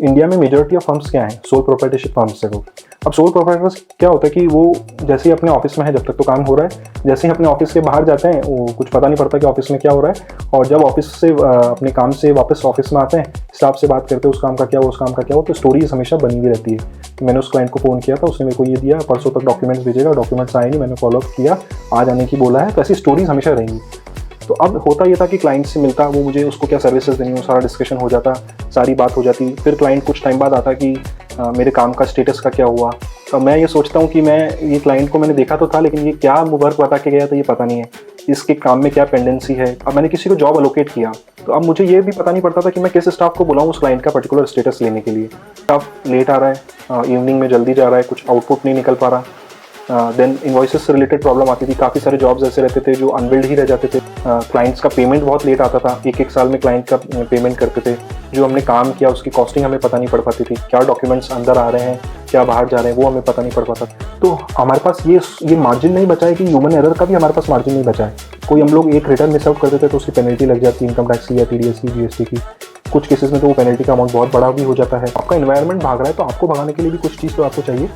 India में majority of firms क्या हैं, सोल प्रोप्राइटरशिप फर्म्स है वो। अब सोल प्रोप्राइटर्स क्या होता है कि वो जैसे ही अपने ऑफिस में है जब तक तो काम हो रहा है, जैसे ही अपने ऑफिस के बाहर जाते हैं वो कुछ पता नहीं पड़ता कि ऑफिस में क्या हो रहा है, और जब ऑफिस से अपने काम से वापस ऑफिस में आते हैं, स्टाफ से बात करते हैं उस काम का क्या हुआ, उस काम का क्या हुआ, तो स्टोरीज हमेशा बनी हुई रहती है कि मैंने उस क्लाइंट को फ़ोन किया था, उसने मेरे को ये दिया, परसों तक डॉक्यूमेंट्स भेजेगा, डॉक्यूमेंट्स आए नहीं, मैंने फॉलोअप किया, आज आने की बोला है, तो ऐसी स्टोरीज हमेशा रहेंगी। तो अब होता ये था कि क्लाइंट से मिलता, वो मुझे उसको क्या सर्विसेज देनी, वो सारा डिस्कशन हो जाता, सारी बात हो जाती, फिर क्लाइंट कुछ टाइम बाद आता कि मेरे काम का स्टेटस का क्या हुआ। अब मैं ये सोचता हूँ कि मैं ये क्लाइंट को मैंने देखा तो था, लेकिन ये क्या वर्क बता के गया था ये पता नहीं है, इसके काम में क्या पेंडेंसी है। अब मैंने किसी को जॉब अलोकेट किया, तो अब मुझे ये भी पता नहीं पड़ता था कि मैं किस स्टाफ को बुलाऊँ उस क्लाइंट का पर्टिकुलर स्टेटस लेने के लिए। स्टाफ लेट आ रहा है, इवनिंग में जल्दी जा रहा है, कुछ आउटपुट नहीं निकल पा रहा। देन इन्वॉइसेस से रिलेटेड प्रॉब्लम आती थी, काफ़ी सारे जॉब्स ऐसे रहते थे जो अनबिल्ड ही रह जाते थे। क्लाइंट्स का पेमेंट बहुत लेट आता था, एक साल में क्लाइंट का पेमेंट करते थे, जो हमने काम किया उसकी कॉस्टिंग हमें पता नहीं पड़ पाती थी, क्या डॉक्यूमेंट्स अंदर आ रहे हैं क्या बाहर जा रहे हैं वो हमें पता नहीं पड़ पाता। तो हमारे पास ये मार्जिन नहीं बचा है कि ह्यूमन एरर का भी हमारे पास मार्जिन नहीं बचा है। कोई हम लोग एक रिटर्न मिस आउट करते थे तो उसकी पेनल्टी लग जाती है, इनकम टैक्स की या TDS की, GST की। कुछ केसेस में तो वो पेनल्टी का अमाउंट बहुत बड़ा भी हो जाता है। आपका एनवायरनमेंट भाग रहा है तो आपको भगाने के लिए भी कुछ चीज़ तो आपको चाहिए।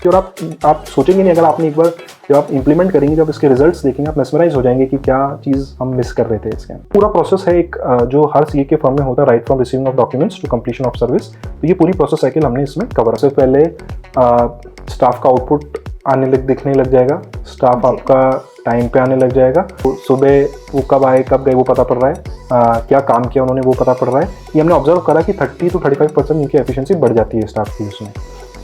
और आप सोचेंगे नहीं, अगर आपने एक बार जब आप इंप्लीमेंट करेंगे, जब इसके रिजल्ट्स देखेंगे, आप मेस्मराइज हो जाएंगे कि क्या चीज़ हम मिस कर रहे थे इसके। पूरा प्रोसेस है एक जो हर CA के फर्म में होता है, right from receiving of documents to completion of service. तो ये पूरी प्रोसेस साइकिल हमने इसमें कवर। सबसे पहले स्टाफ का आउटपुट दिखने लग जाएगा, स्टाफ आपका टाइम पे आने लग जाएगा, तो सुबह वो कब आए कब गए वो पता पड़ रहा है, क्या काम किया उन्होंने वो पता पड़ रहा है। ये हमने ऑब्जर्व करा कि 30 to 35% उनकी एफिशिएंसी बढ़ जाती है स्टाफ की उसमें।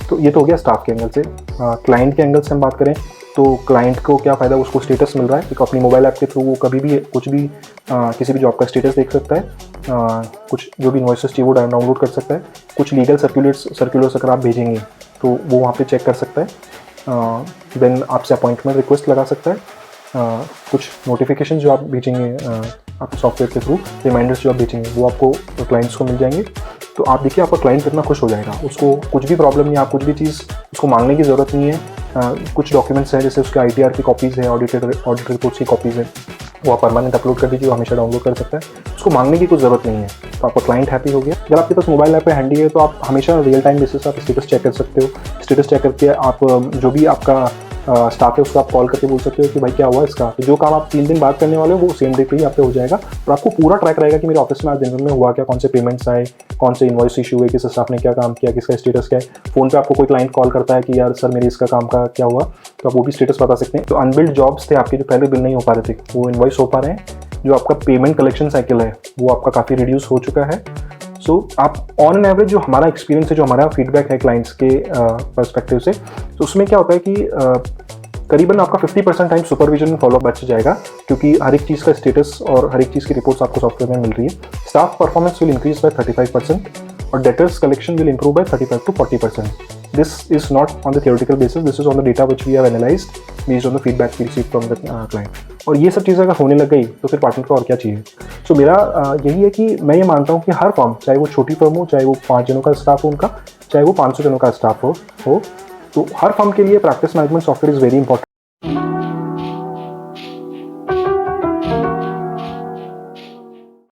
तो ये तो हो गया स्टाफ के एंगल से। क्लाइंट के एंगल से हम बात करें तो क्लाइंट को क्या फ़ायदा, उसको स्टेटस मिल रहा है, एक अपनी मोबाइल ऐप के थ्रू वो कभी भी कुछ भी किसी भी जॉब का स्टेटस देख सकता है, कुछ जो भी इनवॉइसेस चाहिए वो डाउनलोड कर सकता है, कुछ लीगल सर्कुलर्स अगर आप भेजेंगे तो वो वहाँ पे चेक कर सकता है, देन आपसे अपॉइंटमेंट रिक्वेस्ट लगा सकता है, कुछ नोटिफिकेशन जो आप भेजेंगे आप सॉफ्टवेयर के थ्रू, रिमाइंडर्स जो आप भेजेंगे वो आपको क्लाइंट्स को मिल जाएंगे। तो आप देखिए आपका क्लाइंट कितना खुश हो जाएगा, उसको कुछ भी प्रॉब्लम नहीं, आप कुछ भी चीज़ उसको मांगने की ज़रूरत नहीं है। कुछ डॉक्यूमेंट्स हैं जैसे उसके ITR की कॉपीज़ है, ऑडिट रिपोर्ट्स की कॉपीज़ है, वो आप परमानेंट अपलोड कर दीजिए, वो हमेशा डाउनलोड कर सकता है, उसको मांगने की कुछ ज़रूरत नहीं है। तो आपका क्लाइंट हैप्पी हो गया। अगर आपके पास मोबाइल ऐप हैंडी है तो आप हमेशा रियल टाइम बेसिस आप स्टेटस चेक कर सकते हो। स्टेटस चेक करके आप जो भी आपका स्टाफ है उसको आप कॉल करके बोल सकते हो कि भाई क्या हुआ इसका। तो जो काम आप 3 दिन बाद करने वाले हो वो सेम डे पे ही आप पे हो जाएगा, और आपको पूरा ट्रैक रहेगा कि मेरे ऑफिस में आज दिन में हुआ क्या, कौन से पेमेंट्स आए, कौन से इनवॉइस इशू हुए, किस स्टाफ ने क्या काम किया, किसका स्टेटस क्या है। फ़ोन पे आपको कोई क्लाइंट कॉल करता है कि यार सर मेरे इसका काम का क्या हुआ, तो आप वो भी स्टेटस बता सकते हैं। तो अनबिल्ड जॉब्स थे आपके जो पहले बिल नहीं हो पा रहे थे वो इनवॉइस हो पा रहे हैं। जो आपका पेमेंट कलेक्शन साइकिल है वो आपका काफ़ी रिड्यूस हो चुका है। सो आप ऑन एन एवरेज जो हमारा एक्सपीरियंस है, जो हमारा फीडबैक है क्लाइंट्स के पर्सपेक्टिव से, तो उसमें क्या होता है कि करीबन आपका 50% टाइम सुपरविजन में फॉलोअप बच जाएगा, क्योंकि हर एक चीज़ का स्टेटस और हर एक चीज़ की रिपोर्ट्स आपको सॉफ्टवेयर में मिल रही है। Staff performance will increase by 35% और debtors collection will improve by 35 to 40%. This is not on the theoretical basis, this is on the data which we have analyzed based on the feedback we received from the client. और ये सब चीज़ें अगर होने लग गई तो फिर पार्टनर को और क्या चाहिए। सो मेरा यही है कि मैं ये मानता हूँ कि हर फर्म, चाहे वो छोटी फर्म हो, चाहे वो 5 जनों का स्टाफ हो उनका, चाहे वो 500 जनों का स्टाफ हो, तो हर फर्म के लिए practice management software is very important.